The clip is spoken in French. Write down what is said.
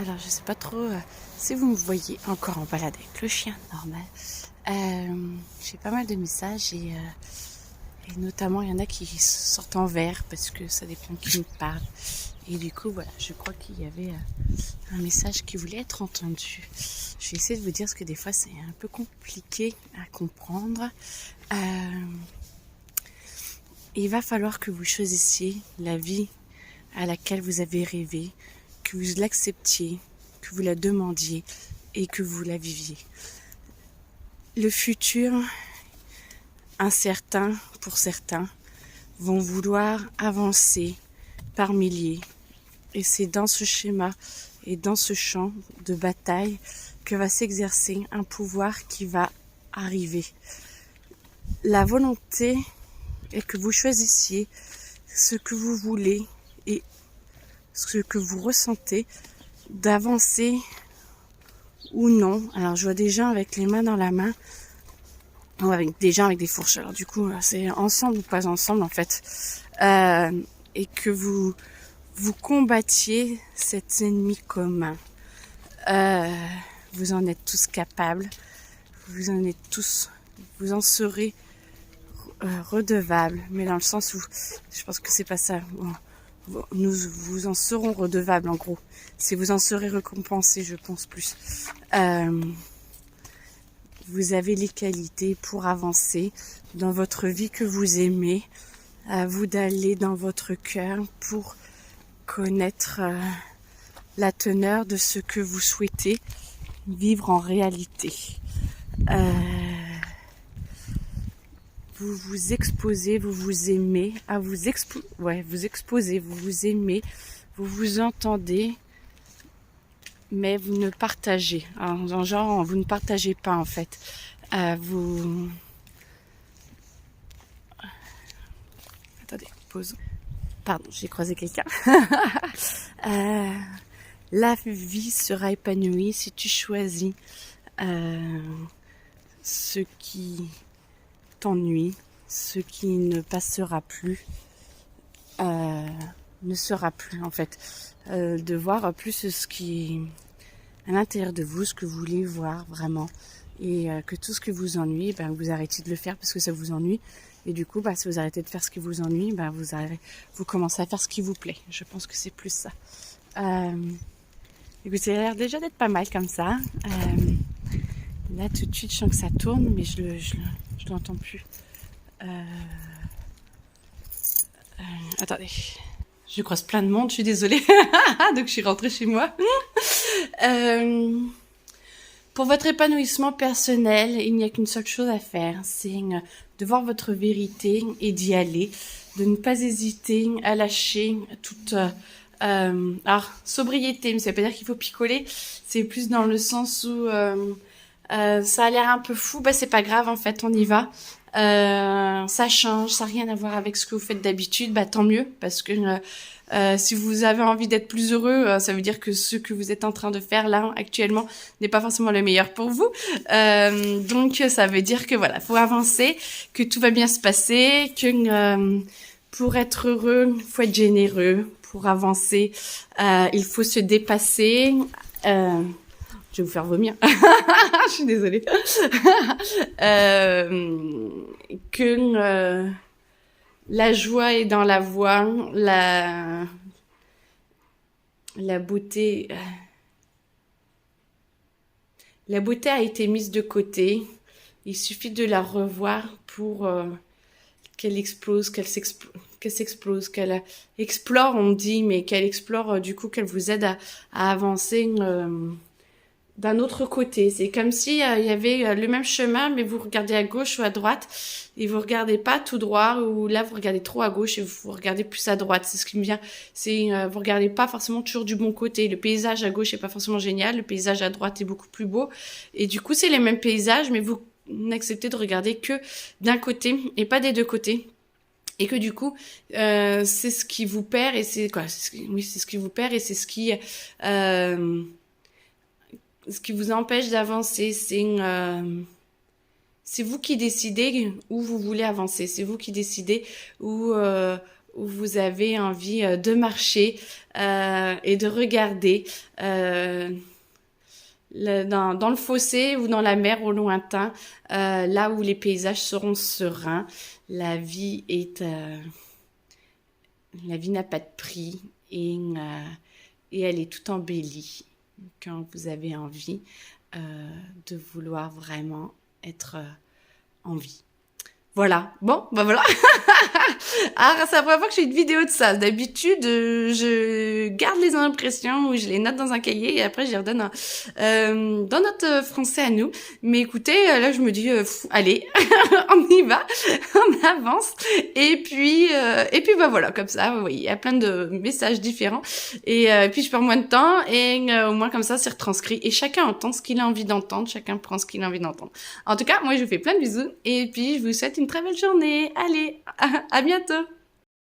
Alors, je sais pas trop si vous me voyez encore en balade avec le chien, normal. J'ai pas mal de messages et notamment il y en a qui sortent en vert parce que ça dépend qui me parle. Et du coup, voilà, je crois qu'il y avait un message qui voulait être entendu. Je vais essayer de vous dire parce que des fois c'est un peu compliqué à comprendre. Il va falloir que vous choisissiez la vie à laquelle vous avez rêvé, que vous l'acceptiez, que vous la demandiez et que vous la viviez. Le futur, incertain pour certains, vont vouloir avancer par milliers. Et c'est dans ce schéma et dans ce champ de bataille que va s'exercer un pouvoir qui va arriver. La volonté est que vous choisissiez ce que vous voulez et ce que vous ressentez, d'avancer ou non. Alors je vois des gens avec les mains dans la main, ou avec des gens avec des fourches. Alors du coup, c'est ensemble ou pas ensemble en fait. Et que vous combattiez cet ennemi commun. Vous en êtes tous capables, vous en serez redevables, mais dans le sens où je pense que c'est pas ça. Nous vous en serons redevables en gros. Si vous en serez récompensés, je pense plus. Vous avez les qualités pour avancer dans votre vie que vous aimez. À vous d'aller dans votre cœur pour connaître la teneur de ce que vous souhaitez vivre en réalité. Vous vous exposez, vous vous aimez, vous exposez, vous vous aimez, vous vous entendez, mais vous ne partagez. Alors, genre, vous ne partagez pas en fait. Attendez, pause. Pardon, j'ai croisé quelqu'un. La vie sera épanouie si tu choisis ce qui t'ennuie, ce qui ne passera plus, ne sera plus en fait. De voir plus ce qui est à l'intérieur de vous, ce que vous voulez voir vraiment. Et que tout ce qui vous ennuie, vous arrêtez de le faire parce que ça vous ennuie. Et du coup, si vous arrêtez de faire ce qui vous ennuie, vous commencez à faire ce qui vous plaît. Je pense que c'est plus ça. Écoutez, ça a l'air déjà d'être pas mal comme ça. Là, tout de suite, je sens que ça tourne, mais je l'entends plus. Attendez. Je croise plein de monde, je suis désolée. Donc, je suis rentrée chez moi. Pour votre épanouissement personnel, il n'y a qu'une seule chose à faire, c'est de voir votre vérité et d'y aller, de ne pas hésiter à lâcher toute sobriété, mais ça veut pas dire qu'il faut picoler, c'est plus dans le sens où ça a l'air un peu fou, c'est pas grave en fait, on y va. Ça change, ça n'a rien à voir avec ce que vous faites d'habitude, tant mieux, parce que si vous avez envie d'être plus heureux, ça veut dire que ce que vous êtes en train de faire là actuellement n'est pas forcément le meilleur pour vous. Donc ça veut dire que voilà, faut avancer, que tout va bien se passer, que pour être heureux, faut être généreux. Pour avancer, il faut se dépasser. Je vais vous faire vomir. Je suis désolée. Que la joie est dans la voix, la beauté. La beauté a été mise de côté. Il suffit de la revoir pour qu'elle explose, qu'elle s'explose, qu'elle explore, on dit, mais qu'elle explore, du coup, qu'elle vous aide à avancer d'un autre côté. C'est comme si il y avait le même chemin, mais vous regardez à gauche ou à droite, et vous regardez pas tout droit, ou là vous regardez trop à gauche et vous regardez plus à droite. C'est ce qui me vient. C'est vous regardez pas forcément toujours du bon côté. Le paysage à gauche est pas forcément génial, le paysage à droite est beaucoup plus beau, et du coup c'est les mêmes paysages, mais vous n'acceptez de regarder que d'un côté et pas des deux côtés. Et que du coup, c'est ce qui vous perd, et c'est quoi? C'est ce qui vous perd, et c'est ce qui vous empêche d'avancer. C'est vous qui décidez où vous voulez avancer. C'est vous qui décidez où où vous avez envie de marcher et de regarder dans le fossé ou dans la mer au lointain, là où les paysages seront sereins. La vie n'a pas de prix et elle est tout embellie quand vous avez envie de vouloir vraiment être en vie. Voilà, bon, bah voilà. Ah, c'est la première fois que je fais une vidéo de ça. D'habitude, je garde les impressions ou je les note dans un cahier et après je les redonne dans notre français à nous. Mais écoutez, là je me dis, allez, on y va, on avance. Et puis bah voilà, comme ça, vous voyez, il y a plein de messages différents. Et puis je perds moins de temps et au moins comme ça c'est retranscrit. Et chacun entend ce qu'il a envie d'entendre, chacun prend ce qu'il a envie d'entendre. En tout cas, moi je vous fais plein de bisous et puis je vous souhaite une très belle journée. Allez, à bientôt.